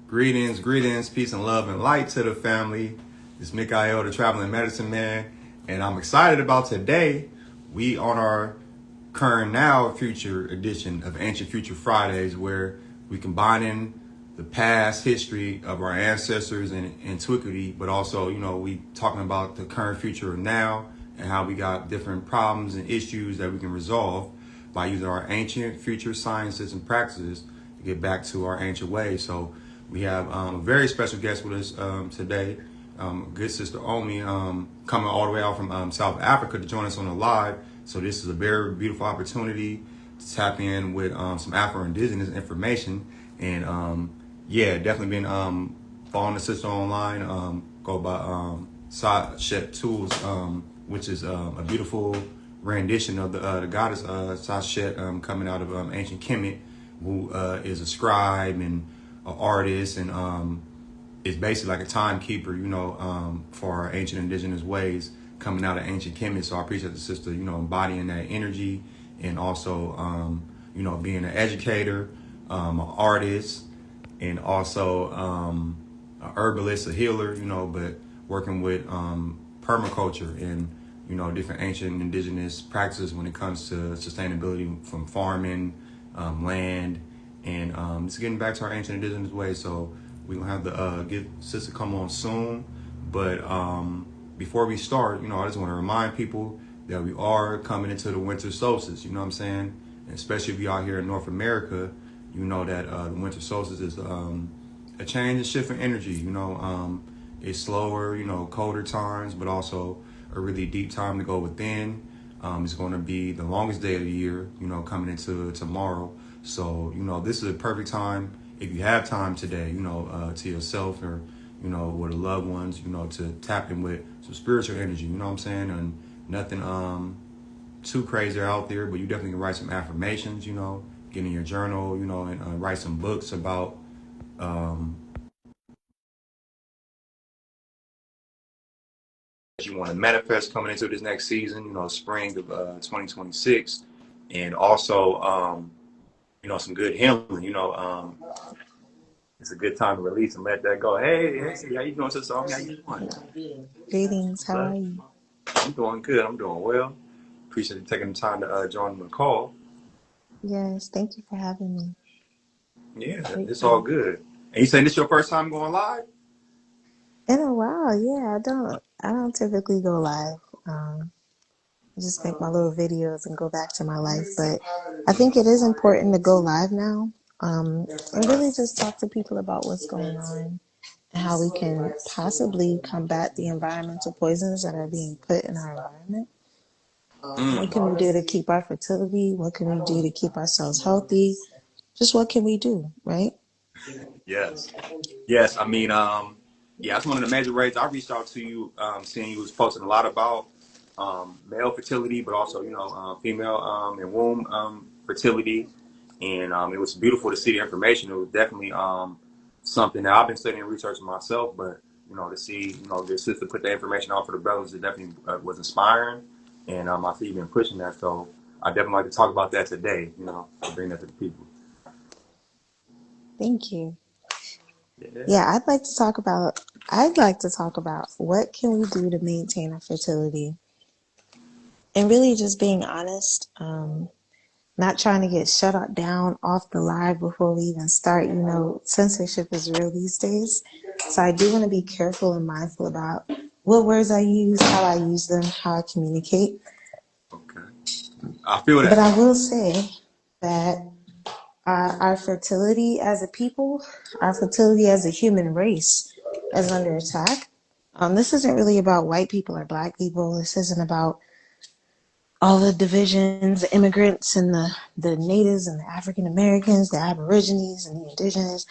Greetings, peace and love and light to the family. It's Mikael, the traveling medicine man, and I'm excited about today. We on our current now future edition of Ancient Future Fridays, where we combining the past history of our ancestors and antiquity, but also, we talking about the current future of now and how we got different problems and issues that we can resolve by using our ancient future sciences and practices to get back to our ancient ways. So we have a very special guest with us today, good sister Omi, coming all the way out from South Africa to join us on the live. So this is a very beautiful opportunity to tap in with some Afro Indigenous information. And definitely been following the sister online. Go by Sashet Tools, which is a beautiful rendition of the goddess Sashet coming out of ancient Kemet, who is a scribe and an artist, and is basically like a timekeeper, for our ancient indigenous ways coming out of ancient Kemet. So I appreciate the sister, embodying that energy, and also, being an educator, an artist, and also a herbalist, a healer, but working with permaculture and, different ancient indigenous practices when it comes to sustainability from farming, land, and just getting back to our ancient indigenous ways. So we're gonna have to get sister come on soon. But before we start, I just want to remind people that we are coming into the winter solstice. You know what I'm saying? And especially if you're out here in North America, you know that the winter solstice is a change and shift in energy. It's slower, colder times, but also a really deep time to go within. It's going to be the longest day of the year, coming into tomorrow. So, this is a perfect time, if you have time today, to yourself or, with the loved ones, to tap in with some spiritual energy, you know what I'm saying? And nothing too crazy out there, but you definitely can write some affirmations, get in your journal, and write some books about you want to manifest coming into this next season, spring of 2026. And also, some good healing, it's a good time to release and let that go. Hey, how you doing, sister? How you doing? Greetings, how are you? I'm doing good. I'm doing well. Appreciate you taking the time to join the call. Yes, thank you for having me. Yeah, Great it's all time. good. And you saying this your first time going live? In a while, yeah, I don't typically go live. I just make my little videos and go back to my life. But I think it is important to go live now, and really just talk to people about what's going on and how we can possibly combat the environmental poisons that are being put in our environment. What can we do to keep our fertility? What can we do to keep ourselves healthy? Just what can we do, right? Yes. Yes. I mean, that's one of the major ways I reached out to you, seeing you was posting a lot about male fertility, but also, female and womb fertility. And it was beautiful to see the information. It was definitely something that I've been studying and researching myself, but, to see, your sister put the information out for the brothers, it definitely was inspiring. And I see you've been pushing that. So I definitely like to talk about that today, to bring that to the people. Thank you. Yeah. Yeah, I'd like to talk about what can we do to maintain our fertility and really just being honest, not trying to get shut down off the live before we even start. Censorship is real these days. So I do want to be careful and mindful about what words I use, how I use them, how I communicate. Okay. I feel But that. I will say that our fertility as a people, our fertility as a human race is under attack. This isn't really about white people or black people. This isn't about all the divisions, the immigrants and the natives and the African Americans, the Aborigines and the indigenous.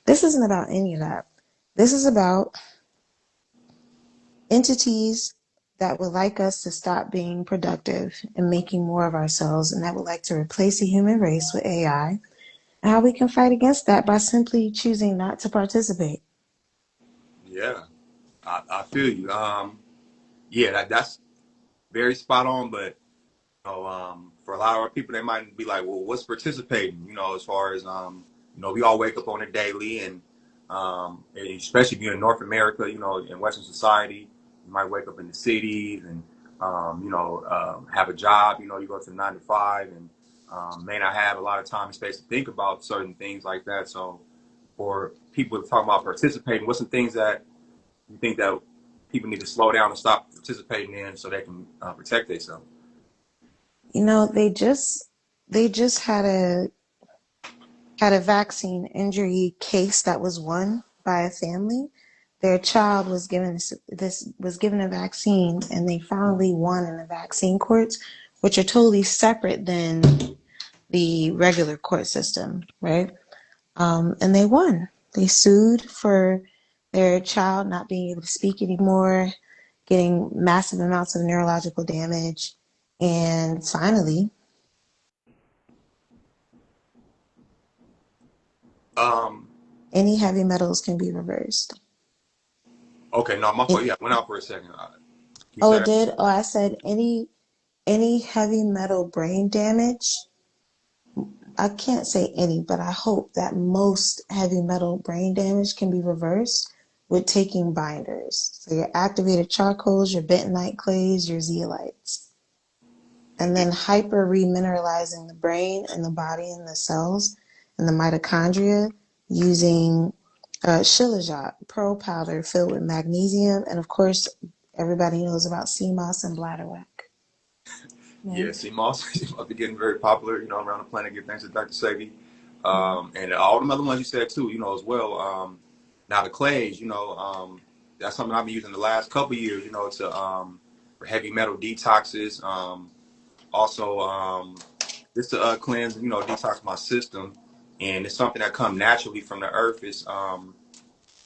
This isn't about any of that. This is about entities that would like us to stop being productive and making more of ourselves, and that would like to replace the human race with AI, and how we can fight against that by simply choosing not to participate. Yeah, I feel you. That's very spot on. But for a lot of people, they might be like, "Well, what's participating?" As far as we all wake up on a daily, and And especially being in North America, in Western society, you might wake up in the cities and, have a job, you go to 9 to 5 and may not have a lot of time and space to think about certain things like that. So for people to talk about participating, what's some things that you think that people need to slow down and stop participating in so they can protect themselves? They just had a vaccine injury case that was won by a family. Their child was given a vaccine, and they finally won in the vaccine courts, which are totally separate than the regular court system, right? And they won. They sued for their child not being able to speak anymore, getting massive amounts of neurological damage, and finally, Um, any heavy metals can be reversed. okay, no, my fault. Yeah, went out for a second. Can you Oh, say it that? did? Oh, I said any heavy metal brain damage. I can't say any, but I hope that most heavy metal brain damage can be reversed with taking binders. So your activated charcoals, your bentonite clays, your zeolites. And then hyper remineralizing the brain and the body and the cells and the mitochondria using shilajit, pearl powder filled with magnesium. And of course, everybody knows about sea moss and bladderwrack. Yeah, Right? sea moss is getting very popular, around the planet. Give thanks to Dr. Sebi. Mhm. And all the other ones you said too, as well. Now the clays, that's something I've been using the last couple of years, for heavy metal detoxes. Also, just to cleanse, detox my system. And it's something that comes naturally from the earth. It's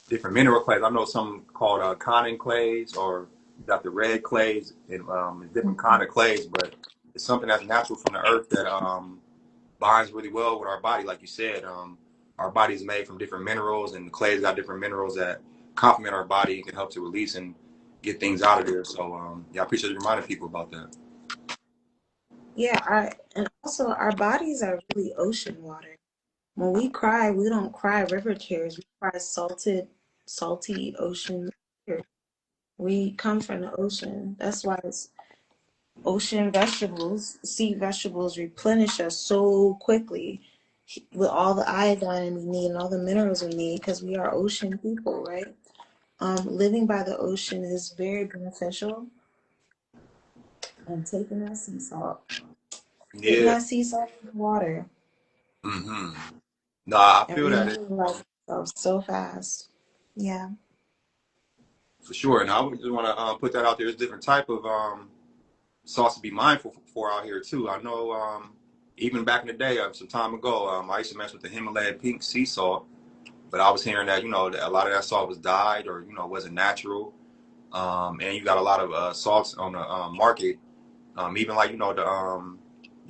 different mineral clays. I know some called common clays, or you got the red clays, and different kind of clays, but it's something that's natural from the earth that binds really well with our body. Like you said, our body is made from different minerals, and the clays got different minerals that complement our body and can help to release and get things out of there. So yeah, I appreciate you reminding people about that. Yeah, and also our bodies are really ocean water. When we cry, we don't cry river tears. We cry salty ocean tears. We come from the ocean. That's why it's ocean vegetables, sea vegetables replenish us so quickly with all the iodine we need and all the minerals we need because we are ocean people, right? Living by the ocean is very beneficial. And taking Yeah. that sea salt in the water hmm No, I and feel that remineralize ourselves so fast. Yeah. for sure. And I would just want to put that out there. There's different type of sauce to be mindful for out here too. I know even back in the day, some time ago, I used to mess with the Himalayan pink sea salt, but I was hearing that that a lot of that salt was dyed or wasn't natural. And you got a lot of salts on the market, even like the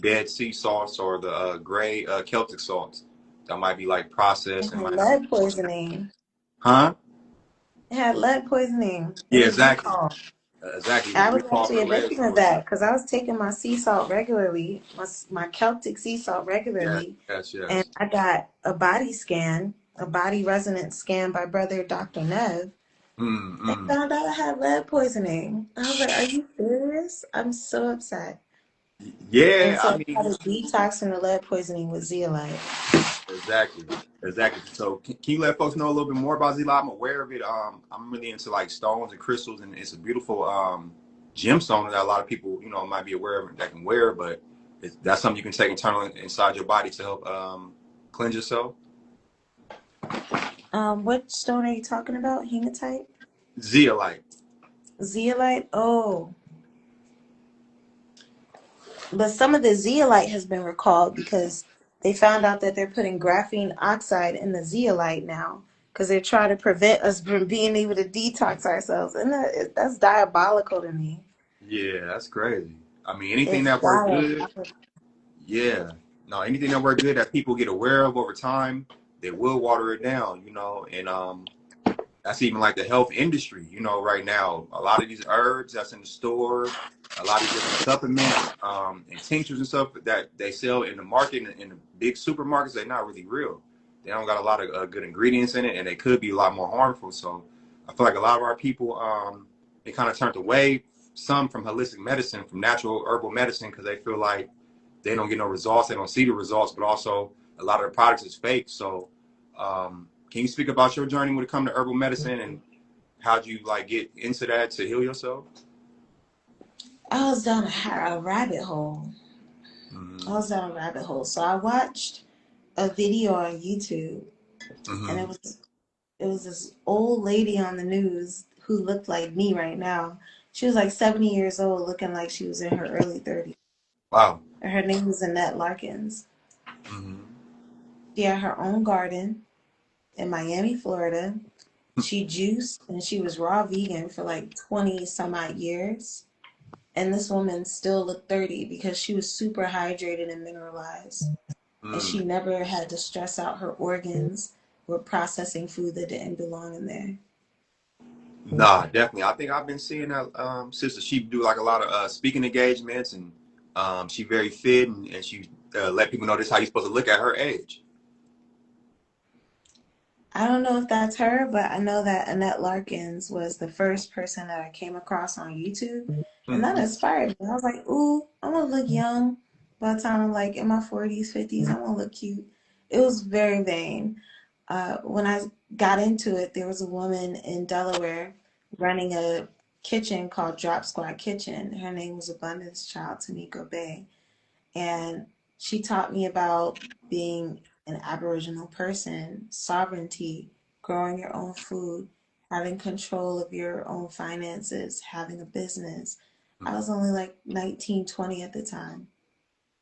Dead Sea salts or the gray Celtic salts that might be like processed It and had might have, lead poisoning. huh? It had lead poisoning. It Yeah, was exactly, recalled. exactly. It was I was recalled actually for a lead victim of exposure. that because I was taking my sea salt regularly, my Celtic sea salt Yes, regularly, yes, and yes. I got a body scan, a body resonance scan by brother Dr. Nev, and Mm-mm. found out I had lead poisoning. I was like, "Are you serious?" I'm so upset. And Yeah, so I I mean, started detoxing the lead poisoning with zeolite. exactly, exactly. So, can you let folks know a little bit more about Zila? I'm aware of it. I'm really into like stones and crystals, and it's a beautiful gemstone that a lot of people, might be aware of that can wear. But that's something you can take internally inside your body to help cleanse yourself. What stone are you talking about? Hematite? Zeolite. Zeolite? Oh, but some of the zeolite has been recalled because they found out that they're putting graphene oxide in the zeolite now because they're trying to prevent us from being able to detox ourselves. And that's diabolical to me. Yeah, that's crazy. I mean, anything It's that worked good. diabolical. Yeah. No, anything that worked good that people get aware of over time, they will water it down. And that's even like the health industry, right now. A lot of these herbs that's in the store, a lot of these different supplements, and tinctures and stuff that they sell in the market in the big supermarkets, they're not really real. they don't got a lot of good ingredients in it, and they could be a lot more harmful. So I feel like a lot of our people, they kind of turned away some from holistic medicine, from natural herbal medicine, because they feel like they don't get no results, they don't see the results, but also a lot of the products is fake. So can you speak about your journey when it comes to herbal medicine, and how'd you like get into that to heal yourself? I was down a rabbit hole. I Mm-hmm. was down a rabbit hole. So I watched a video on YouTube, and Mm-hmm. it was this old lady on the news who looked like me right now. She was like 70 years old, looking like she was in her early 30s. Wow. And her name was Annette Larkins. Mm-hmm. She had her own garden in Miami, Florida. She juiced and she was raw vegan for like 20 some odd years. And this woman still looked 30 because she was super hydrated and mineralized. And Mm. she never had to stress out her organs with processing food that didn't belong in there. Nah, definitely. I think I've been seeing that sister. She do like a lot of speaking engagements, and she very fit, and she let people know this how you're supposed to look at her age. I don't know if that's her, but I know that Annette Larkins was the first person that I came across on YouTube. And that Mm-hmm. inspired me. I was like, ooh, I want to look young by the time I'm like in my 40s, 50s. I want to look cute. It was very vain. When I got into it, there was a woman in Delaware running a kitchen called Drop Squad Kitchen. Her name was Abundance Child Tamiko Bay. And she taught me about being an Aboriginal person, sovereignty, growing your own food, having control of your own finances, having a business. I was only like 19, 20 at the time,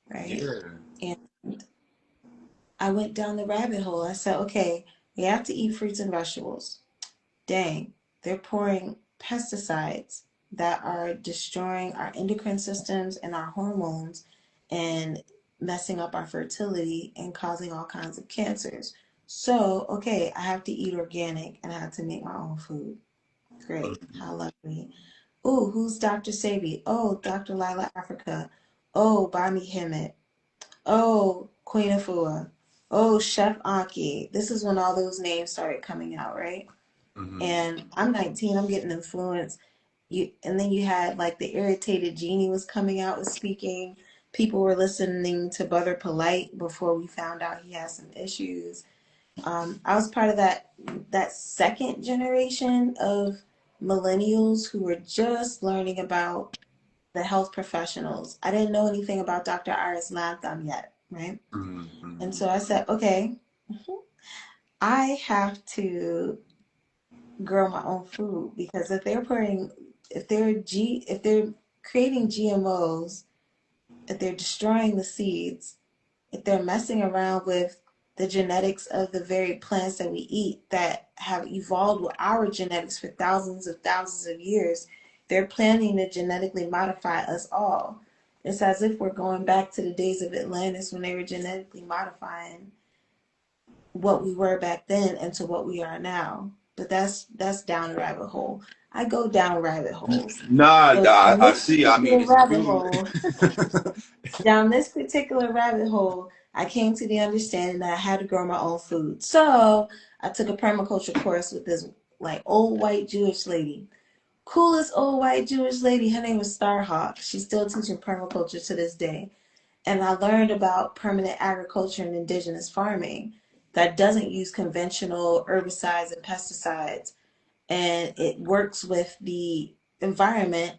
right? Yeah. And I went down the rabbit hole. I said, okay, we have to eat fruits and vegetables. Dang, they're pouring pesticides that are destroying our endocrine systems and our hormones and messing up our fertility and causing all kinds of cancers. So, okay, I have to eat organic and I have to make my own food. Great. How lovely. Ooh, who's Dr. Sabi? Oh, Dr. Lila Africa. Oh, Bami Himmet. Oh, Queen Afua. Oh, Chef Anki. This is when all those names started coming out, right? Mm-hmm. And I'm 19, I'm getting influenced. And then you had like the irritated genie was coming out and speaking. People were listening to Brother Polite before we found out he had some issues. I was part of that second generation of millennials who were just learning about the health professionals. I didn't know anything about Dr. Iris Latham yet, right? And Mm-hmm. so I said, okay, I have to grow my own food because if they're creating GMOs, if they're destroying the seeds, if they're messing around with the genetics of the very plants that we eat that have evolved with our genetics for thousands of years, they're planning to genetically modify us all. It's as if we're going back to the days of Atlantis when they were genetically modifying what we were back then into what we are now. But that's down a rabbit hole. I go down rabbit holes. Nah, So down I this see. I mean, particular it's rabbit beautiful. hole, down this particular rabbit hole, I came to the understanding that I had to grow my own food. So I took a permaculture course with this like old white Jewish lady. Coolest old white Jewish lady. Her name was Starhawk. She's still teaching permaculture to this day. And I learned about permanent agriculture and indigenous farming that doesn't use conventional herbicides and pesticides. And it works with the environment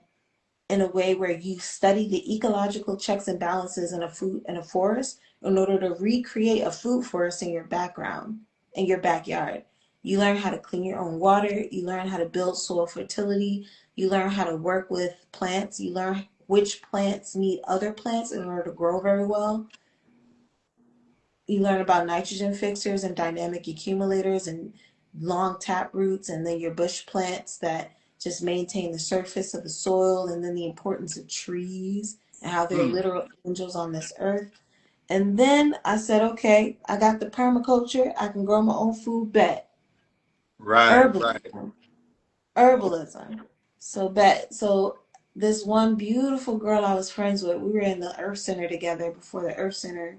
in a way where you study the ecological checks and balances in a forest in order to recreate a food forest in your background, in your backyard. You learn how to clean your own water, you learn how to build soil fertility, you learn how to work with plants, you learn which plants need other plants in order to grow very well. You learn about nitrogen fixers and dynamic accumulators and long tap roots, and then your bush plants that just maintain the surface of the soil, and then the importance of trees and how they're Mm. literal angels on this earth. And then I said, okay, I got the permaculture, I can grow my own food, bet. Right, right. Herbalism. Herbalism. So this one beautiful girl I was friends with, we were in the Earth Center together before the Earth Center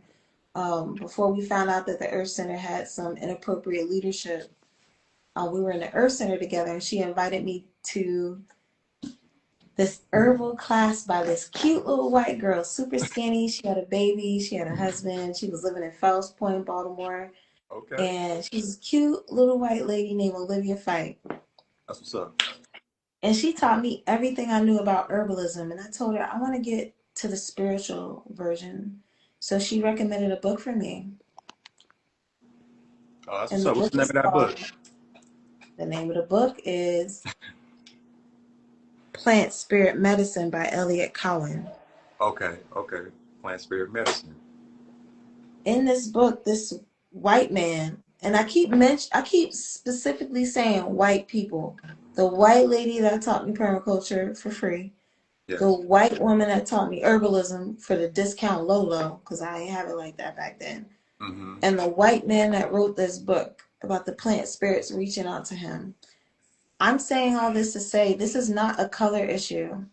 before we found out that the Earth Center had some inappropriate leadership. We were in the Earth Center together, and she invited me to this herbal class by this cute little white girl, super skinny. She had a baby, she had a husband, she was living in Fells Point, Baltimore. Okay. And she's a cute little white lady named Olivia Fite. That's what's up. And she taught me everything I knew about herbalism. And I told her I want to get to the spiritual version. So she recommended a book for me. Oh, that's And what's the up. What's book the name is of that book? called, the name of the book is Plant Spirit Medicine by Elliot Cowan. Okay. Okay. Plant spirit medicine. In this book, this white man, and I keep specifically saying white people. The white lady that taught me permaculture for free, the Yes. white woman that taught me herbalism for the discount low, because I ain't have it like that back then, Mm-hmm. and the white man that wrote this book about the plant spirits reaching out to him. I'm saying all this to say this is not a color issue.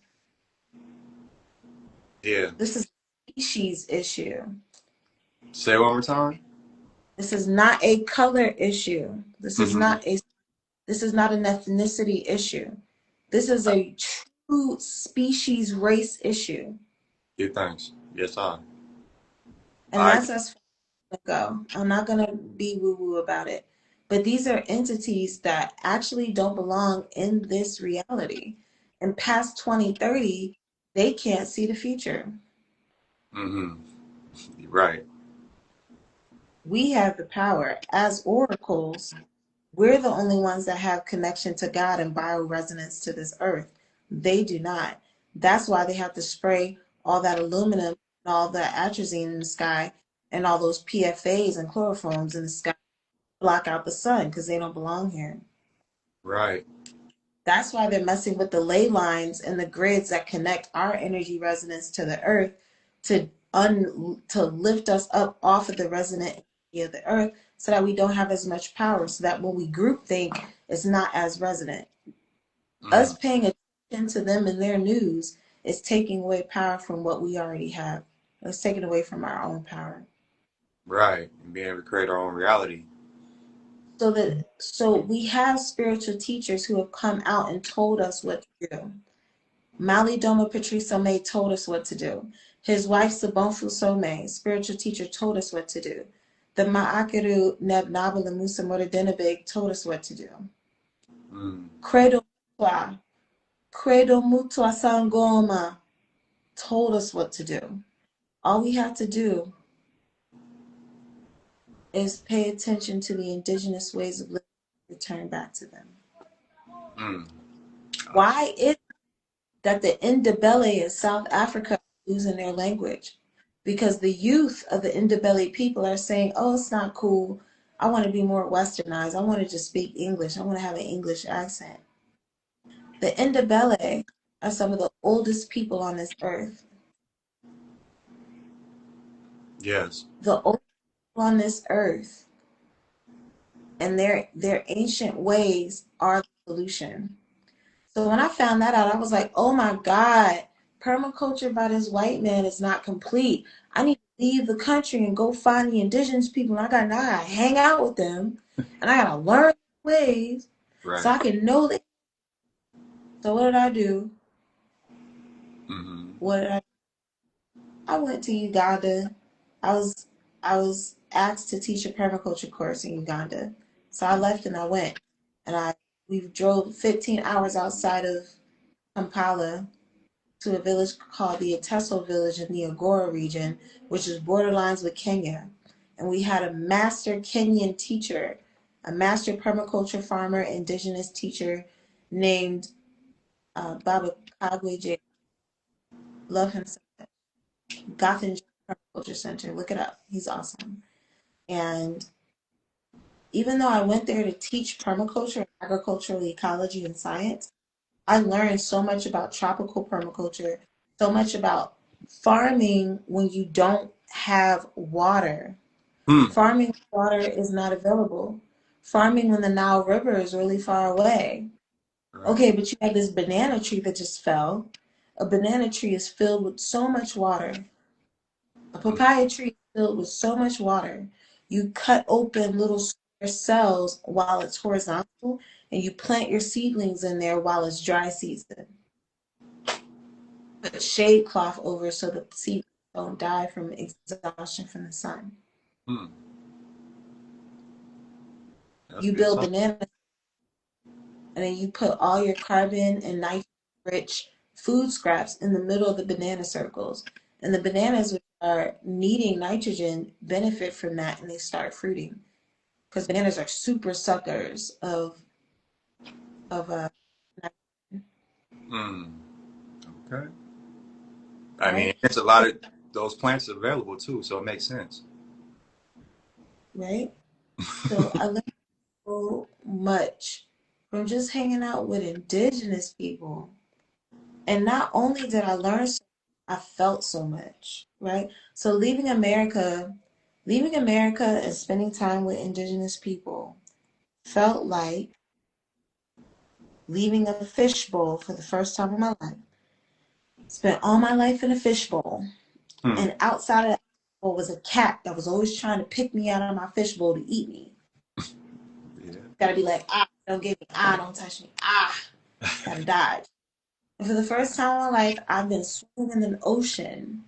Yeah. This is a species issue. Say it one more time. This is not a color issue. Mm-hmm. This is not an ethnicity issue. This is a true species race issue. Yeah, thanks. Yes, And I that's as go. I'm not going to be woo woo about it. But these are entities that actually don't belong in this reality. And past 2030, they can't see the future. mm-hmm. You're right. We have the power as oracles. We're the only ones that have connection to God and bioresonance to this earth. They do not. That's why they have to spray all that aluminum and all that atrazine in the sky and all those PFAs and chloroforms in the sky block out the sun because they don't belong here. Right. That's why they're messing with the ley lines and the grids that connect our energy resonance to the earth to lift us up off of the resonant energy of the earth so that we don't have as much power, so that when we group think, it's not as resonant. Mm-hmm. Us paying attention to them and their news is taking away power from what we already have. It's taking away from our own power. Right. And being able to create our own reality. So we have spiritual teachers who have come out and told us what to do. Mali Doma Patrice May told us what to do. His wife Sabonfu Some, spiritual teacher, told us what to do. The Ma'akiru Neb Nabala Musa Moradenabeg told us what to do. Mm. Credo Mutwa, Credo Mutwa Sangoma told us what to do. All we have to do is pay attention to the indigenous ways of living and return back to them. Mm. Why is that the Ndebele in South Africa are losing their language? Because the youth of the Ndebele people are saying, oh, it's not cool. I want to be more westernized. I want to just speak English. I want to have an English accent. The Ndebele are some of the oldest people on this earth. Yes. The oldest people on this earth, and their ancient ways are the solution. So when I found that out, I was like, oh my God, permaculture by this white man is not complete. I need to leave the country and go find the indigenous people. And I gotta hang out with them and I gotta learn their ways so Right. I can know that. So what did I do? Mm-hmm. What did I went to Uganda. I was I was asked to teach a permaculture course in Uganda. So I left and I went. And we drove 15 hours outside of Kampala to a village called the Ateso village in the Agora region, which is borderlines with Kenya. And we had a master Kenyan teacher, a master permaculture farmer, indigenous teacher named Baba Kagwe J. Love him so much. Gotham Permaculture Center. Look it up. He's awesome. And even though I went there to teach permaculture, agricultural ecology, and science, I learned so much about tropical permaculture, so much about farming when you don't have water. Hmm. Farming when water is not available. Farming when the Nile River is really far away. Right. Okay, but you have this banana tree that just fell. A banana tree is filled with so much water. A Mm. papaya tree is filled with so much water. You cut open little square cells while it's horizontal, and you plant your seedlings in there while it's dry season. Put shade cloth over so the seeds don't die from exhaustion from the sun. Hmm. That's You good build stuff. bananas, and then you put all your carbon and nitrogen-rich food scraps in the middle of the banana circles. And the bananas, which are needing nitrogen, benefit from that, and they start fruiting. Because bananas are super suckers of nitrogen, Hmm. Okay. I mean, right? there's a lot of those plants available too, so it makes sense. Right? So I learned so much from just hanging out with indigenous people. And not only did I learn so much, I felt so much, right? So leaving America and spending time with indigenous people felt like leaving a fishbowl for the first time in my life. Spent all my life in a fishbowl. Hmm. And outside of that fishbowl was a cat that was always trying to pick me out of my fishbowl to eat me. Yeah. Gotta be like, ah, don't get me, ah, don't touch me, ah, gotta dodge. And for the first time in my life, I've been swimming in an ocean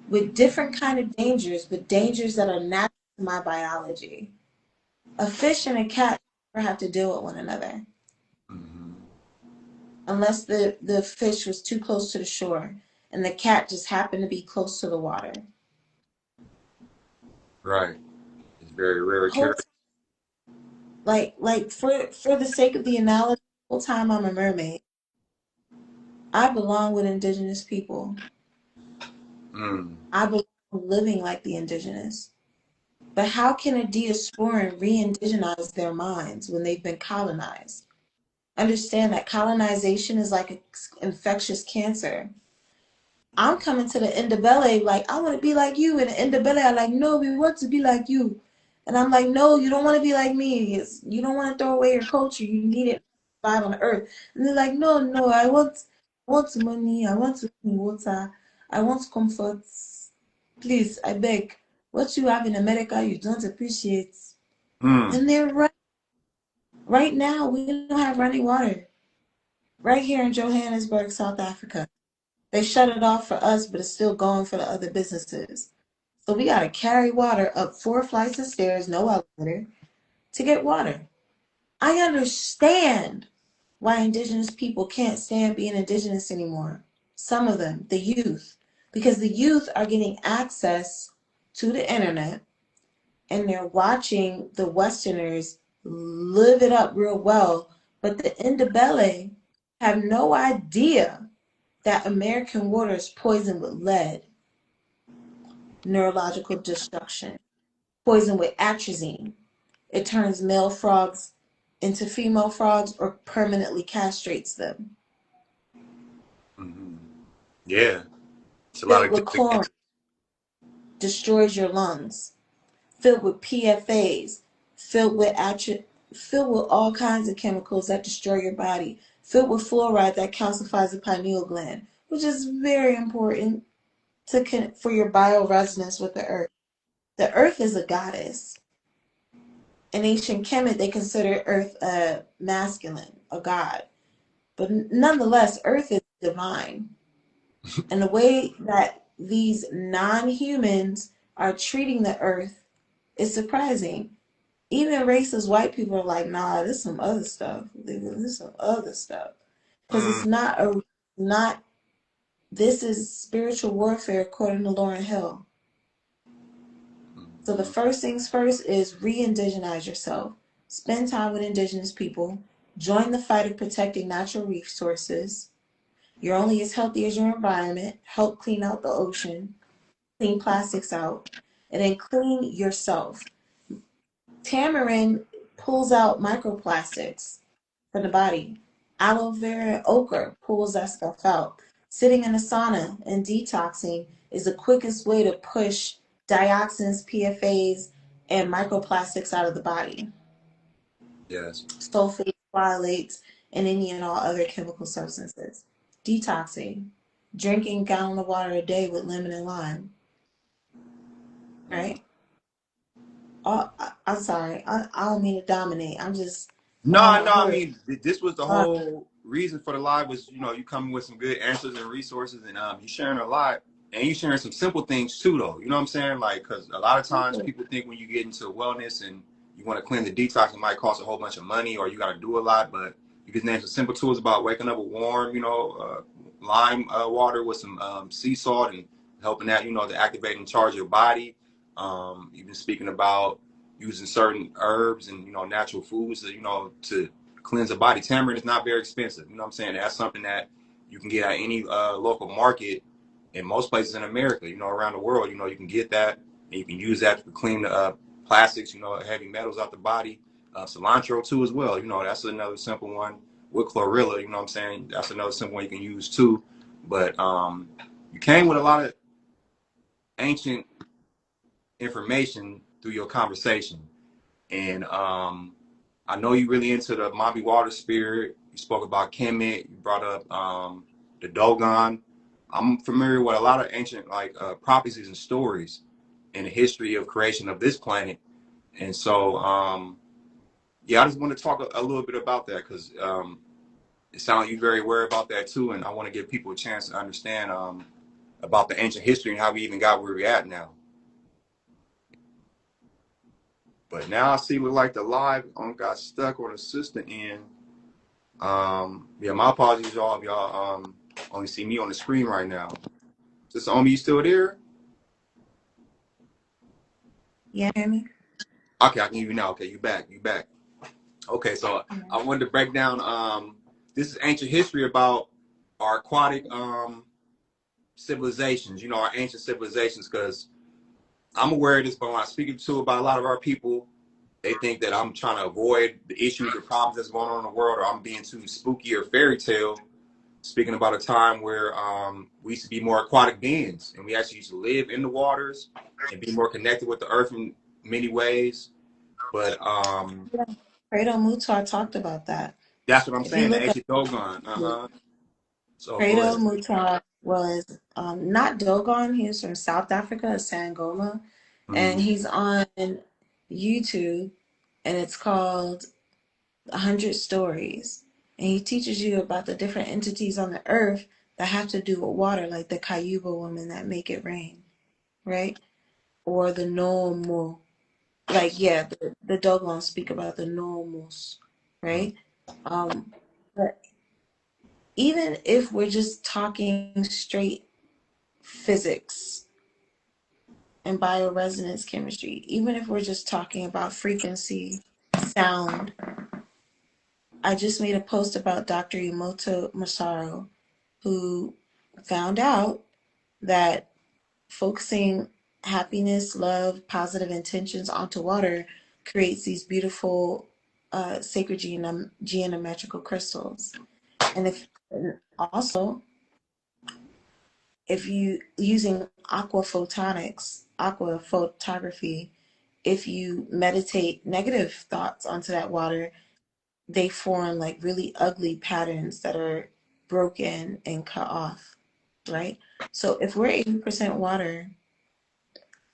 with different kind of dangers, but dangers that are natural to my biology. A fish and a cat never have to deal with one another Hmm. unless the fish was too close to the shore and the cat just happened to be close to the water. Right. It's very rare Whole occurrence. time, like for the sake of the analogy, the whole time I'm a mermaid, I belong with indigenous people. Mm. I belong living like the indigenous. But how can a diasporan re-indigenize their minds when they've been colonized? Understand that colonization is like an infectious cancer. I'm coming to the Indabele like, I want to be like you. And the Indabele are like, no, we want to be like you. And I'm like, no, you don't want to be like me. You don't want to throw away your culture. You need it to survive on the earth. And they're like, no, no, I want money. I want water. I want comfort. Please, I beg. What you have in America, you don't appreciate. Mm. And they're right. Right now, we don't have running water. Right here in Johannesburg, South Africa. They shut it off for us, but it's still going for the other businesses. So we got to carry water up 4 flights of stairs, no elevator, to get water. I understand why indigenous people can't stand being indigenous anymore. Some of them, the youth, because the youth are getting access to the internet and they're watching the Westerners live it up real well, but the Ndebele have no idea that American water is poisoned with lead, neurological destruction, poisoned with atrazine. It turns male frogs into female frogs or permanently castrates them. Hmm. Yeah. It's a lot Filled of with different. chlorine, destroys your lungs. Filled with PFAs, filled with all kinds of chemicals that destroy your body. Filled with fluoride that calcifies the pineal gland, which is very important for your bioresonance with the earth. The earth is a goddess. In ancient Kemet, they consider Earth a masculine, a god. But nonetheless, Earth is divine. And the way that these non humans are treating the Earth is surprising. Even racist white people are like, nah, this is some other stuff. This is some other stuff. Because Mm. not, this is spiritual warfare according to Lauren Hill. So the Mhm. first things first is re-indigenize yourself. Spend time with indigenous people. Join the fight of protecting natural resources. You're only as healthy as your environment. Help clean out the ocean. Clean plastics out. And then clean yourself. Tamarind pulls out microplastics from the body. Aloe vera and ochre pulls that stuff out. Sitting in a sauna and detoxing is the quickest way to push dioxins, PFAs, and microplastics out of the body. Yes. Sulfates, phthalates, and any and all other chemical substances. Detoxing. Drinking a gallon of water a day with lemon and lime. right? Oh, I'm sorry. I don't mean to dominate. I'm just on No, my no. I horse. mean, this was the Uh, whole reason for the live was, you coming with some good answers and resources, and you sharing a lot, and you sharing some simple things too, though. You know what I'm saying? Like, because a lot of times people think when you get into wellness and you want to cleanse the detox, it might cost a whole bunch of money or you got to do a lot. But you can name some simple tools about waking up with warm, lime water with some sea salt and helping that, to activate and charge your body. You've been speaking about using certain herbs and natural foods to cleanse the body. Tamarind is not very expensive. You know what I'm saying? That's something that you can get at any local market in most places in America. Around the world. You can get that and you can use that to clean the plastics. Heavy metals out the body. Cilantro too as well. That's another simple one with chlorella. You know what I'm saying? That's another simple one you can use too. But you came with a lot of ancient information through your conversation. And I know you really into the Mommy Water Spirit. You spoke about Kemet. You brought up the Dogon. I'm familiar with a lot of ancient prophecies and stories in the history of creation of this planet. And so, yeah, I just want to talk a little bit about that because it sounds like you're very aware about that too. And I want to give people a chance to understand about the ancient history and how we even got where we're at now. But now I see look like the live got stuck on the sister end. Yeah, my apologies, y'all. If y'all only see me on the screen right now. Sister Omi, you still there? yeah, hear me? Okay, I can hear you now. Okay, you back. You back. Okay, so I wanted to break down. This is ancient history about our aquatic civilizations. Our ancient civilizations. Because I'm aware of this, but when I speak to about a lot of our people, they think that I'm trying to avoid the issues or problems that's going on in the world, or I'm being too spooky or fairy tale. Speaking about a time where we used to be more aquatic beings and we actually used to live in the waters and be more connected with the earth in many ways. But Yeah. Fredo Mutar talked about that. that's what I'm If you saying, the look up, ancient Dogon. So go Fredo ahead. Mutar was not Dogon. He was from South Africa, Sangoma, and Mm-hmm. he's on YouTube, and it's called 100 Stories. And he teaches you about the different entities on the earth that have to do with water, like the Cayuba woman that make it rain, right? Or the Nomo. Like, yeah, the Dogons speak about the Nomos, right? But even if we're just talking straight physics and bioresonance chemistry, even if we're just talking about frequency, sound, I just made a post about Dr. Emoto Masaru, who found out that focusing happiness, love, positive intentions onto water creates these beautiful sacred geometrical crystals. And also, if you using aqua photography, if you meditate negative thoughts onto that water, they form like really ugly patterns that are broken and cut off, right? So if we're 80% water,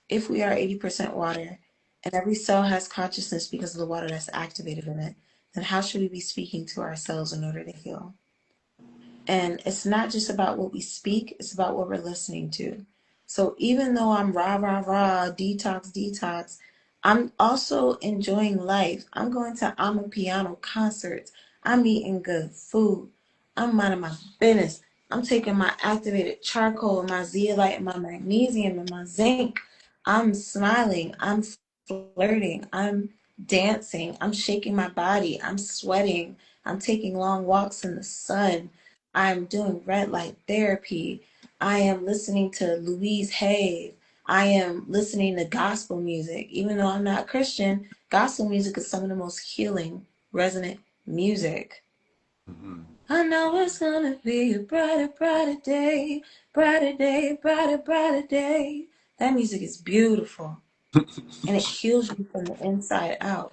if we are 80% water, and every cell has consciousness because of the water that's activated in it, then how should we be speaking to ourselves in order to heal? And it's not just about what we speak, it's about what we're listening to. So even though I'm rah, rah, rah, detox, detox, I'm also enjoying life. I'm going to Piano concerts. I'm eating good food. I'm minding my business. I'm taking my activated charcoal and my zeolite and my magnesium and my zinc. I'm smiling. I'm flirting. I'm dancing. I'm shaking my body. I'm sweating. I'm taking long walks in the sun. I'm doing red light therapy. I am listening to Louise Hay. I am listening to gospel music. Even though I'm not Christian, gospel music is some of the most healing, resonant music. Mm-hmm. I know it's gonna be a brighter, brighter day, brighter day, brighter, brighter day. That music is beautiful and it heals you from the inside out,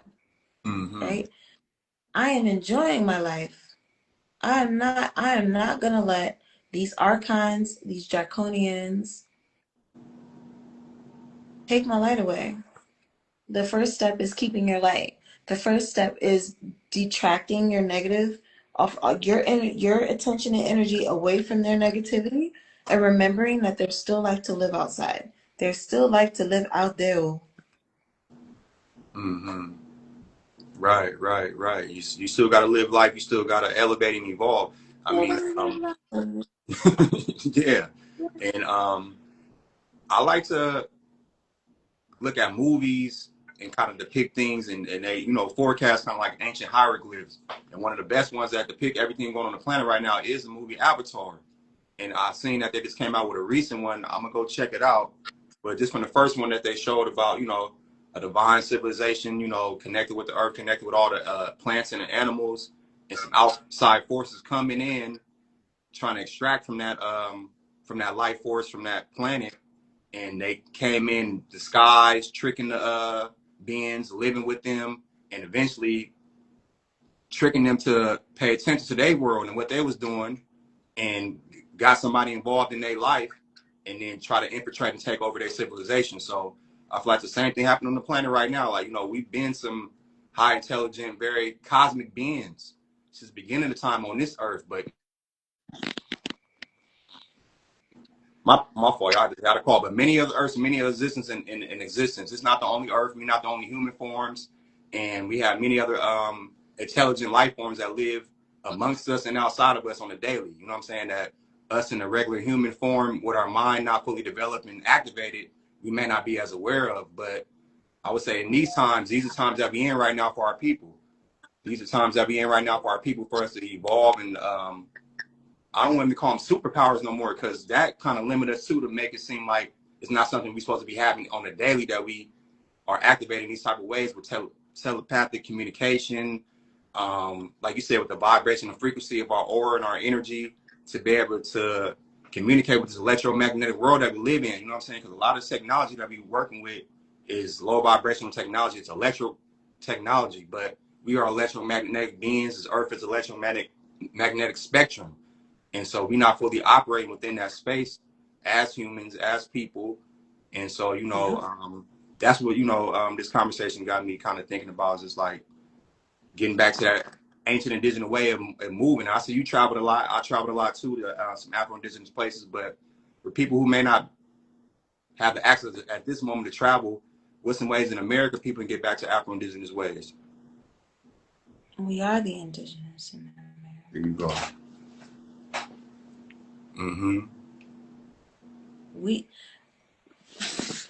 Mm-hmm. right? I am enjoying my life. I am not gonna let these archons, these draconians, take my light away. The first step is keeping your light. The first step is detracting your negative off your attention and energy away from their negativity, and remembering that there's still life to live outside. There's still life to live out there. Mm-hmm. Right, right, right. You still got to live life. You still got to elevate and evolve. I mean, yeah. And I like to look at movies and kind of depict things, and they, forecast kind of like ancient hieroglyphs. And one of the best ones that depict everything going on the planet right now is the movie Avatar. And I've seen that they just came out with a recent one. I'm gonna go check it out. But just from the first one that they showed about, a divine civilization, connected with the earth, connected with all the plants and the animals, and some outside forces coming in, trying to extract from that life force, from that planet. And they came in disguised, tricking the beings, living with them, and eventually tricking them to pay attention to their world and what they was doing, and got somebody involved in their life, and then try to infiltrate and take over their civilization. So I feel like the same thing happened on the planet right now. Like, we've been some high intelligent, very cosmic beings since the beginning of time on this earth, but my fault, I just got a call. But many other Earths, many other existence in existence. It's not the only Earth. We're not the only human forms, and we have many other intelligent life forms that live amongst us and outside of us on a daily. You know what I'm saying? That us in a regular human form, with our mind not fully developed and activated, we may not be as aware of. But I would say in these times, these are times that we're in right now for our people. These are times that we're in right now for our people, for us to evolve and I don't want to call them superpowers no more, because that kind of limit us too, to make it seem like it's not something we're supposed to be having on a daily, that we are activating these type of ways with telepathic communication, like you said, with the vibration and frequency of our aura and our energy, to be able to communicate with this electromagnetic world that we live in. You know what I'm saying? Because a lot of technology that we're working with is low vibrational technology. It's electro technology, but we are electromagnetic beings. This earth is magnetic spectrum. And so we're not fully operating within that space as humans, as people. And so, that's what, this conversation got me kind of thinking about, is just like getting back to that ancient indigenous way of moving. I see you traveled a lot. I traveled a lot too, to some Afro Indigenous places. But for people who may not have the access at this moment to travel, what's some ways in America people can get back to Afro Indigenous ways? We are the indigenous in America. There you go. Mm-hmm. We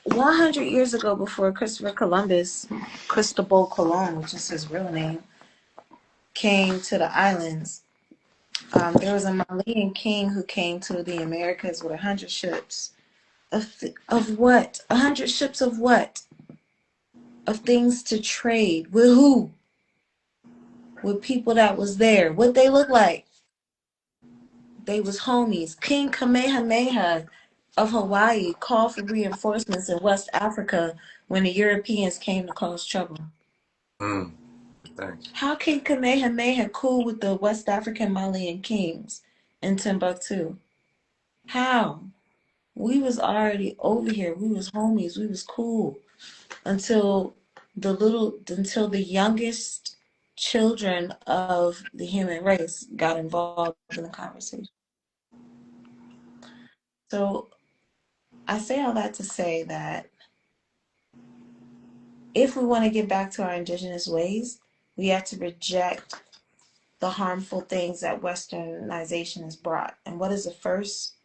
100 years ago, before Cristobal Colon, which is his real name, came to the islands, there was a Malian king who came to the Americas with 100 ships. Of what? 100 ships of what? Of things to trade. With who? With people that was there. What they look like? They was homies. King Kamehameha of Hawaii called for reinforcements in West Africa when the Europeans came to cause trouble. Thanks. How can Kamehameha cool with the West African Malian kings in Timbuktu? How? We was already over here. We was homies. We was cool until the youngest children of the human race got involved in the conversation. So I say all that to say that if we want to get back to our indigenous ways, we have to reject the harmful things that westernization has brought. And what is the first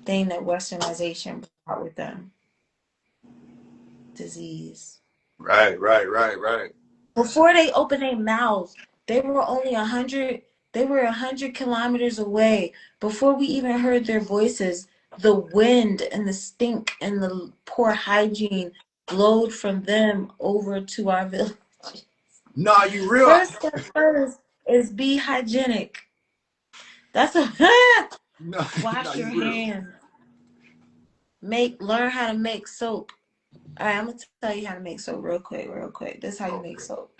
thing that westernization brought with them? Disease. Right. Before they opened their mouths, they were only 100. They were 100 kilometers away. Before we even heard their voices, the wind and the stink and the poor hygiene blowed from them over to our village. No, you real. First step first is be hygienic. That's a wash your hands. Learn how to make soap. All right, I'm gonna tell you how to make soap real quick. This is how you make soap.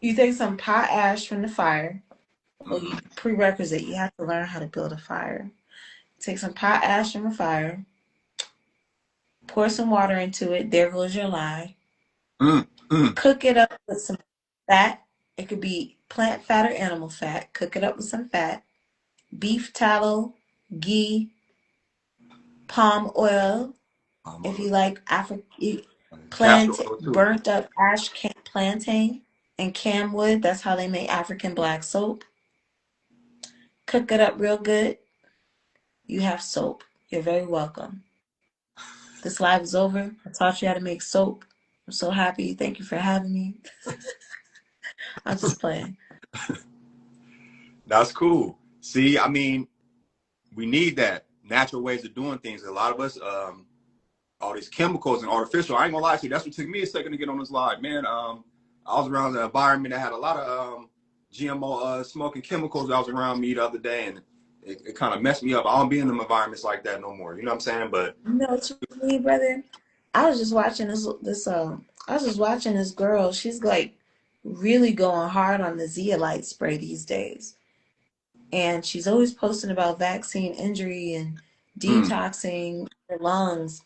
You take some pot ash from the fire. Well, prerequisite, you have to learn how to build a fire. Take some pot ash from the fire. Pour some water into it. There goes your lye. Mm, mm. Cook it up with some fat. It could be plant fat or animal fat. Cook it up with some fat. Beef tallow, ghee, palm oil. If you like Castor oil too. burnt up plantain and camwood, that's how they make African black soap. Cook it up real good. You have soap. You're very welcome. This live is over. I taught you how to make soap. I'm so happy. Thank you for having me. I'm just playing. That's cool. See, I mean, we need that natural ways of doing things. A lot of us, all these chemicals and artificial. I ain't gonna lie to you. That's what took me a second to get on this live, man. I was around an environment that had a lot of GMO smoking chemicals. I was around me the other day, and it kind of messed me up. I don't be in them environments like that no more. You know what I'm saying? But You know what you mean, brother? I was just watching I was just watching this girl. She's like really going hard on the zeolite spray these days. And she's always posting about vaccine injury and mm, detoxing your lungs.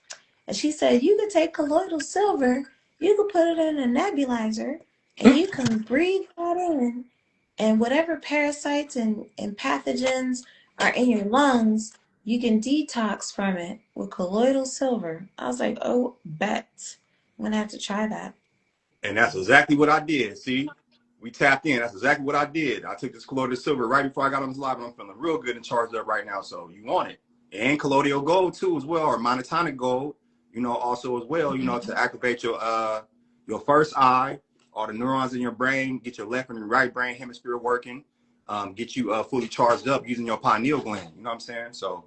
And she said you could take colloidal silver, you could put it in a nebulizer, and you can breathe that in. And whatever parasites and pathogens are in your lungs, you can detox from it with colloidal silver. I was like, oh, bet. I'm going to have to try that. and that's exactly what I did. See, we tapped in. That's exactly what I did. I took this colloidal silver right before I got on this live, and I'm feeling real good and charged up right now. So you want it, and colloidal gold too, as well, or monotonic gold. You know, also as well. You know, to activate your first eye, all the neurons in your brain, get your left and right brain hemisphere working, get you fully charged up using your pineal gland. You know what I'm saying? So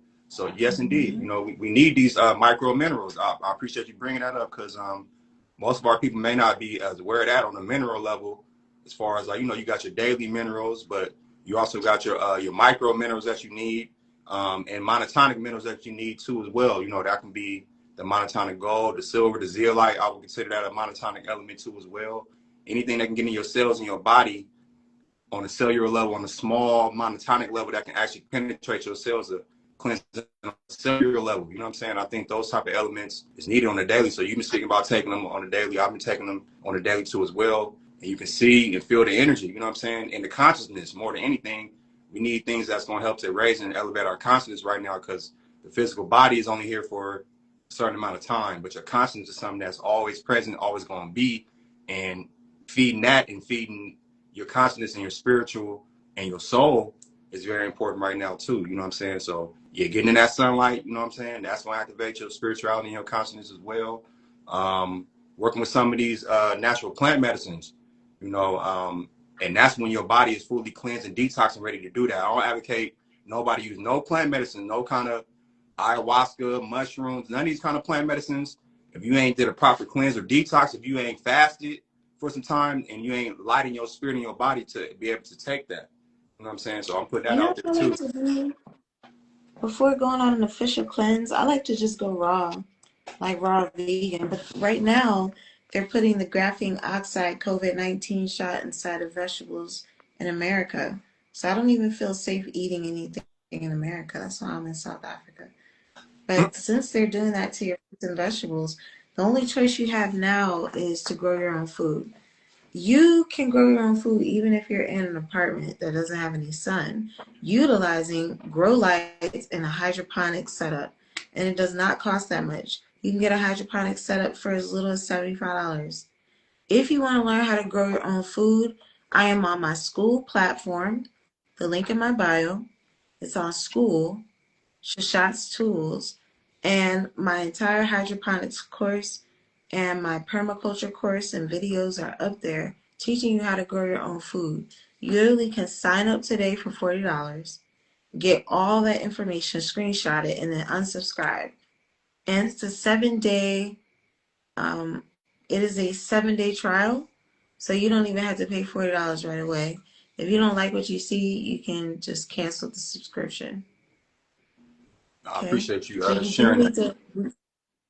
yes, indeed. You know, we need these micro minerals. I appreciate you bringing that up because most of our people may not be as aware of that on the mineral level, as far as like, you know, you got your daily minerals, but you also got your micro minerals that you need, and monotonic minerals that you need too as well. You know, that can be the monotonic gold, the silver, the zeolite. I would consider that a monotonic element too as well. Anything that can get in your cells in your body on a cellular level, on a small monotonic level that can actually penetrate your cells to cleanse them on a cellular level. You know what I'm saying? I think those type of elements is needed on the daily. So you've been speaking about taking them on the daily. I've been taking them on the daily too as well. And you can see and feel the energy, you know what I'm saying? And the consciousness more than anything. We need things that's going to help to raise and elevate our consciousness right now, because the physical body is only here for a certain amount of time, but your consciousness is something that's always present, always going to be, and feeding that and feeding your consciousness and your spiritual and your soul is very important right now too. You know what I'm saying? So yeah, getting in that sunlight, you know what I'm saying? That's going to activate your spirituality and your consciousness as well. Working with some of these natural plant medicines, you know, and that's when your body is fully cleansed and detoxed and ready to do that. I don't advocate nobody use no plant medicine, no kind of ayahuasca, mushrooms, none of these kind of plant medicines. If you ain't did a proper cleanse or detox, if you ain't fasted for some time and you ain't lighting your spirit and your body to be able to take that. You know what I'm saying? So I'm putting You that know out what there I like too. to do? Before going on an official cleanse, I like to just go raw, like raw vegan. But right now, they're putting the graphene oxide COVID-19 shot inside of vegetables in America. So I don't even feel safe eating anything in America. That's why I'm in South Africa. But since they're doing that to your fruits and vegetables, the only choice you have now is to grow your own food. You can grow your own food even if you're in an apartment that doesn't have any sun, utilizing grow lights and a hydroponic setup. And it does not cost that much. You can get a hydroponic setup for as little as $75. If you want to learn how to grow your own food, I am on my school platform. The link in my bio. It's on school. Shashat's Tools, and my entire hydroponics course and my permaculture course and videos are up there teaching you how to grow your own food. You literally can sign up today for $40, get all that information, screenshot it, and then unsubscribe. And it's a 7-day, um, it is a 7-day trial, so you don't even have to pay $40 right away. If you don't like what you see, you can just cancel the subscription. I Okay? appreciate you But we do sharing that. need to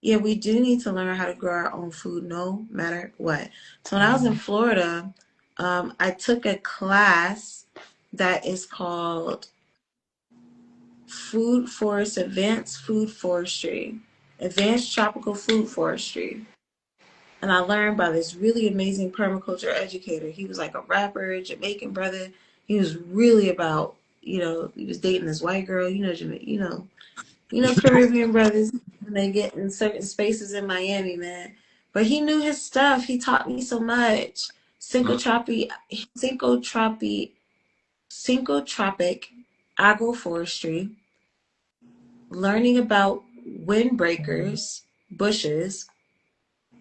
Yeah, we do need to learn how to grow our own food no matter what. So when I was in Florida, I took a class that is called Food Forest Advanced Food Forestry. advanced tropical food forestry. And I learned by this really amazing permaculture educator. He was like a rapper, Jamaican brother. He was really about, he was dating this white girl, Caribbean brothers when they get in certain spaces in Miami, man. But he knew his stuff. He taught me so much. Syncotropic, syncotropic, syncotropic agroforestry, learning about windbreakers, bushes,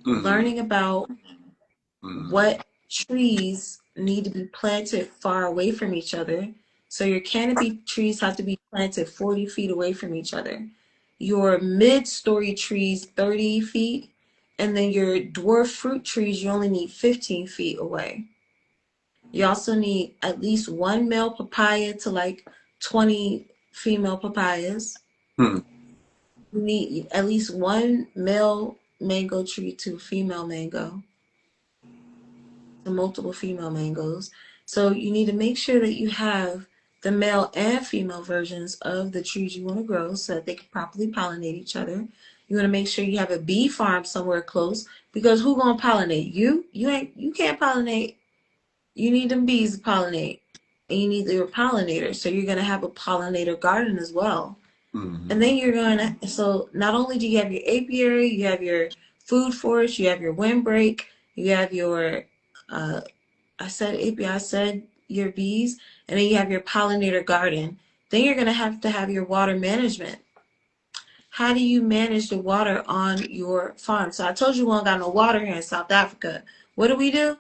Mm-hmm. learning about Mm-hmm. what trees need to be planted far away from each other. So your canopy trees have to be planted 40 feet away from each other. Your mid-story trees 30 feet, and then your dwarf fruit trees you only need 15 feet away. You also need at least one male papaya to like 20 female papayas. Hmm. You need at least one male mango tree to female mango. Multiple female mangoes. So you need to make sure that you have the male and female versions of the trees you want to grow so that they can properly pollinate each other. You want to make sure you have a bee farm somewhere close because who gonna pollinate? You can't pollinate. You need them bees to pollinate. And you need your pollinator. So you're gonna have a pollinator garden as well. And Mm-hmm. then you're gonna so not only do you have your apiary, you have your food forest, you have your windbreak, you have your I said apiary, I said your bees, and then you have your pollinator garden. Then you're gonna have to have your water management. How do you manage the water on your farm? So I told you we don't got no water here in South Africa. What do?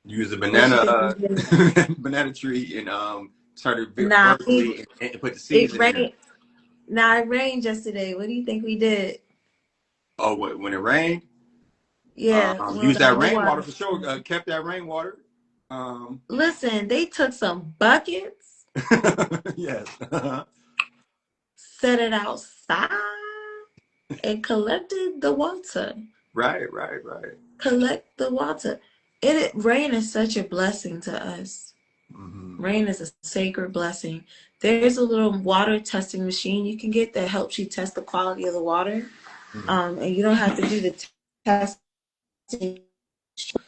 Use a What you banana think we did? banana tree and turn it Nah, vertically and put the seeds it in there. rained. Nah, it rained yesterday. What do you think we did? Oh, when it rained, Yeah, we don't use got that no rainwater water. for sure. Kept that rainwater. Um, Listen, they took some buckets, yes. set it outside, and collected the water. Right, right, right. Collect the water. Rain is such a blessing to us. Mm-hmm. Rain is a sacred blessing. There's a little water testing machine you can get that helps you test the quality of the water. And you don't have to do the testing.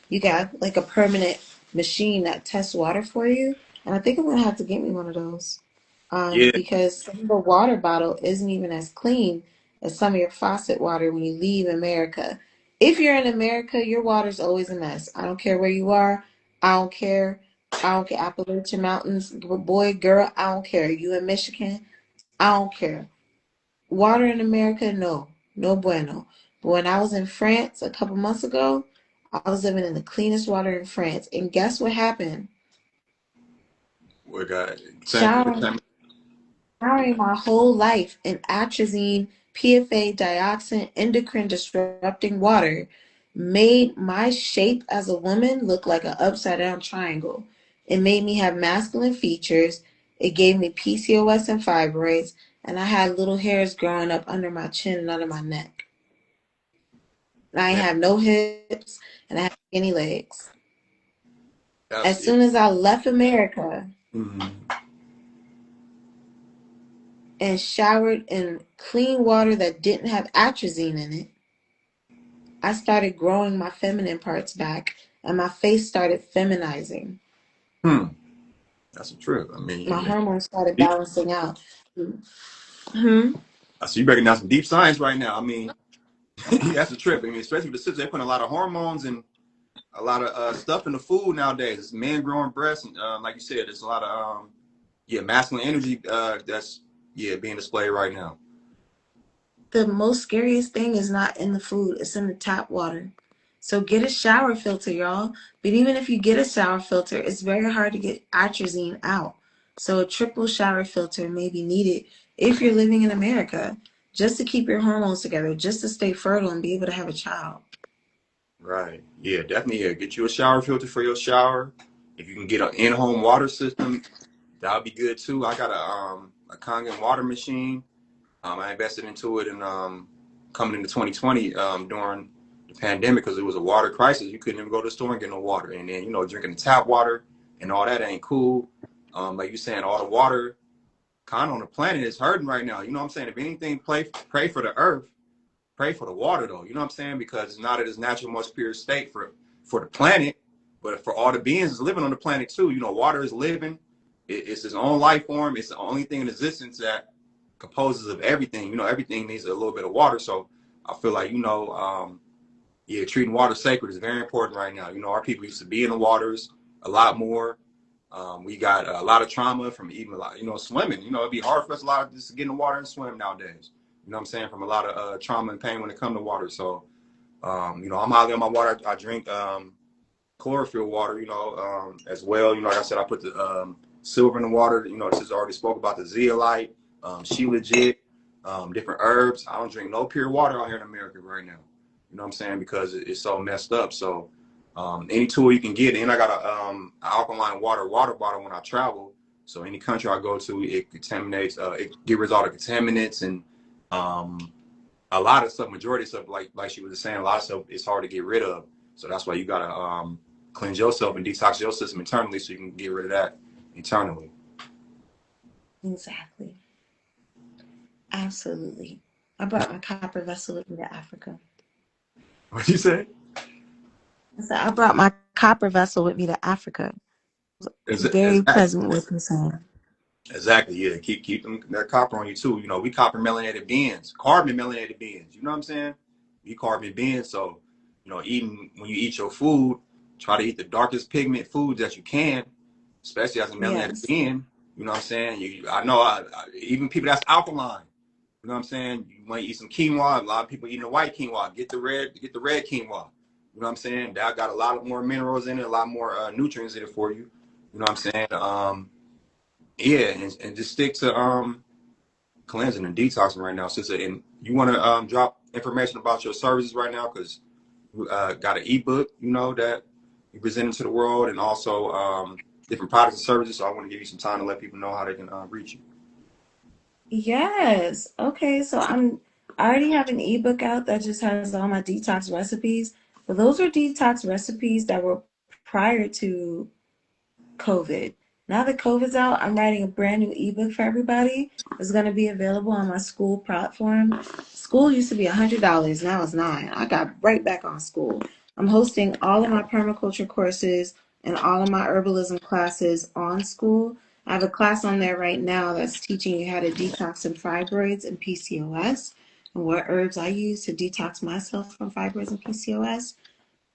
You got like a permanent machine that tests water for you. And I think I'm gonna have to get me one of those. Yeah. Because some of the water bottle isn't even as clean as some of your faucet water when you leave America. If you're in America, your water's always a mess. I don't care where you are. I don't care. I don't care. Appalachian Mountains, boy, girl, I don't care. You in Michigan, I don't care. Water in America, no, no bueno. But when I was in France a couple months ago, I was living in the cleanest water in France. And guess what happened? We got Showering Showering my whole life in atrazine, PFA, dioxin, endocrine disrupting water made my shape as a woman look like an upside down triangle. It made me have masculine features. It gave me PCOS and fibroids, and I had little hairs growing up under my chin and under my neck. And I man, have no hips, and I have skinny legs. that's As it. soon as I left America Mm-hmm. and showered in clean water that didn't have atrazine in it, I started growing my feminine parts back and my face started feminizing. Hmm. That's a trip. I mean, My hormones started deep, balancing out. Hmm. I see you breaking down some deep science right now. I mean, that's a trip. I mean, especially with the sisters, they put a lot of hormones and a lot of stuff in the food nowadays. It's men growing breasts, and like you said, there's a lot of masculine energy that's being displayed right now. The most scariest thing is not in the food, it's in the tap water. So get a shower filter, y'all. But even if you get a shower filter, it's very hard to get atrazine out. So a triple shower filter may be needed if you're living in America, just to keep your hormones together, just to stay fertile and be able to have a child. Right. Yeah, definitely. Yeah, get you a shower filter for your shower. If you can get an in-home water system, that would be good too. I got a Kangen water machine. I invested into it in coming into 2020 during the pandemic because it was a water crisis. You couldn't even go to the store and get no water, and then drinking the tap water and all that ain't cool. Like you saying, all the water kind of on the planet is hurting right now. You know what I'm saying? If anything, pray for the earth. pray for the water though. You know what I'm saying? Because it's not at its natural, most pure state for the planet, but for all the beings living on the planet too. You know, water is living. It's its own life form. It's the only thing in existence that composes of everything. You know, everything needs a little bit of water. So I feel like, you know, yeah, treating water sacred is very important right now. You know, our people used to be in the waters a lot more. We got a lot of trauma from even a lot, you know, swimming. You know, it'd be hard for us a lot of just to get in the water and swim nowadays. You know what I'm saying? From a lot of trauma and pain when it comes to water. So, you know, I'm highly on my water. I drink chlorophyll water, you know, as well. You know, like I said, I put the silver in the water. You know, this is already spoke about the zeolite, she legit, different herbs. I don't drink no pure water out here in America right now. You know what I'm saying? Because it's so messed up. So any tool you can get. And I got a alkaline water bottle when I travel. So any country I go to, it contaminates, it gets rid of all the contaminants and a lot of stuff, majority of stuff, like she was saying, a lot of stuff is hard to get rid of. So that's why you gotta cleanse yourself and detox your system internally so you can get rid of that internally. Exactly. Absolutely. I brought my copper vessel with me to Africa. What you say? I said I brought my copper vessel with me to Africa. It's very present with me saying. Exactly, yeah. Keep them that copper on you too. You know, we copper melanated beings, carbon melanated beings. You know what I'm saying? We carbon beings, so you know, when you eat your food, try to eat the darkest pigment foods that you can, especially as a melanated Yes. being. You know what I'm saying? I know even people that's alkaline. You know what I'm saying? You want to eat some quinoa. A lot of people eating the white quinoa. Get the red quinoa. You know what I'm saying? That got a lot more minerals in it, a lot more nutrients in it for you. You know what I'm saying? Yeah, and just stick to cleansing and detoxing right now, sister. And you want to drop information about your services right now because we got an ebook, you know, that you presented to the world, and also different products and services. So I want to give you some time to let people know how they can reach you. Yes. Okay. So I already have an ebook out that just has all my detox recipes. But those are detox recipes that were prior to COVID. Now that COVID's out, I'm writing a brand new ebook for everybody. It's going to be available on my school platform. School used to be $100, now it's $9. I got right back on school. I'm hosting all of my permaculture courses and all of my herbalism classes on school. I have a class on there right now that's teaching you how to detox from fibroids and PCOS and what herbs I use to detox myself from fibroids and PCOS.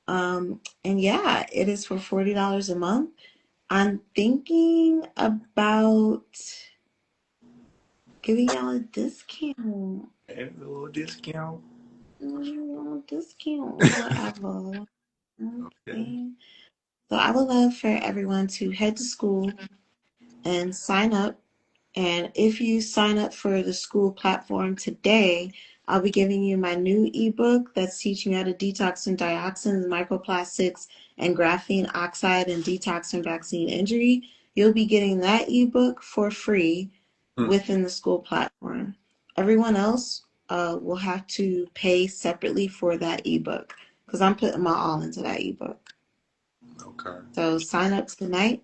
And yeah, it is for $40 a month. I'm thinking about giving y'all a discount. And a little discount. Discount or whatever. Okay. Okay. So I would love for everyone to head to school and sign up. And if you sign up for the school platform today, I'll be giving you my new ebook that's teaching you how to detox from dioxins, microplastics, and graphene oxide and detox from vaccine injury. You'll be getting that ebook for free Hmm. within the school platform. Everyone else will have to pay separately for that ebook because I'm putting my all into that ebook. Okay. So sign up tonight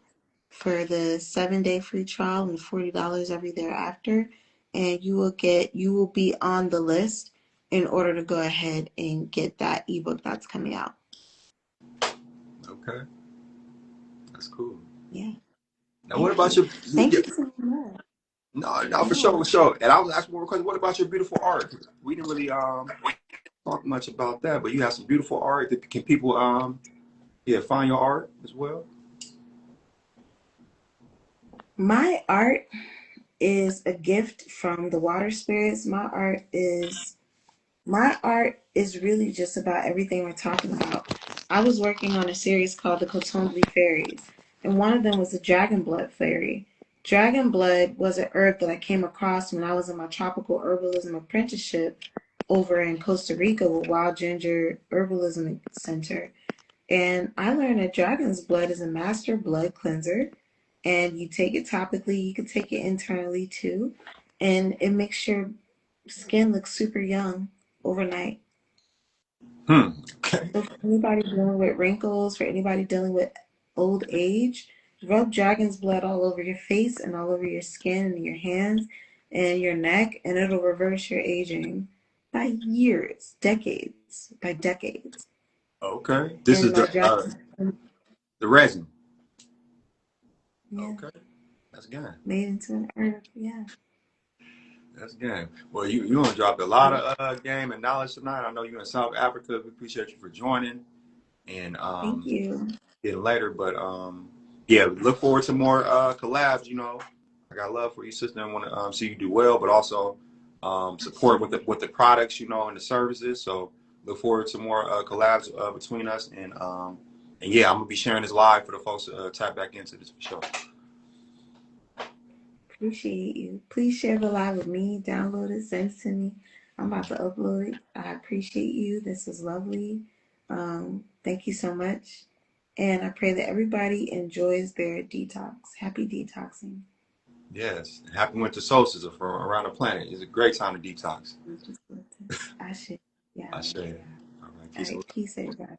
for the 7-day free trial and $40 every thereafter, and you will be on the list in order to go ahead and get that ebook that's coming out. Okay. That's cool. Yeah, Now, what thank about you. your? Thank you so much. No, no, for sure, Yeah. for sure. And I was asking one question. What about your beautiful art? We didn't really talk much about that, but you have some beautiful art. Can people yeah find your art as well? My art is a gift from the water spirits. My art is really just about everything we're talking about. I was working on a series called the Kotongi Fairies, and one of them was the Dragon Blood Fairy. Dragon Blood was an herb that I came across when I was in my tropical herbalism apprenticeship over in Costa Rica with Wild Ginger Herbalism Center. And I learned that dragon's blood is a master blood cleanser, and you take it topically, you can take it internally too, and it makes your skin look super young overnight. Hmm. Okay. So for anybody dealing with wrinkles, for anybody dealing with old age, rub dragon's blood all over your face and all over your skin and your hands and your neck, and it'll reverse your aging. by years, decades, by decades. Okay. This is And I dropped, the resin. yeah, Okay. That's good. made into an herb. Yeah. That's game. Well, you gonna drop a lot of game and knowledge tonight. I know you're in South Africa. We appreciate you for joining and Thank you. get later. But yeah, look forward to more collabs. You know, I got love for you, sister, and want to see you do well, but also support with the products, you know, and the services. So look forward to more collabs between us, and yeah, I'm gonna be sharing this live for the folks to tap back into this for sure. Appreciate you. Please share the live with me. Download it, send it to me. I'm about to upload it. I appreciate you. This is lovely. Thank you so much. And I pray that everybody enjoys their detox. Happy detoxing. Yes, happy winter solstice from around the planet. It's a great time to detox. I should. I Yeah. say it. All right, All peace and right. Peace, everybody.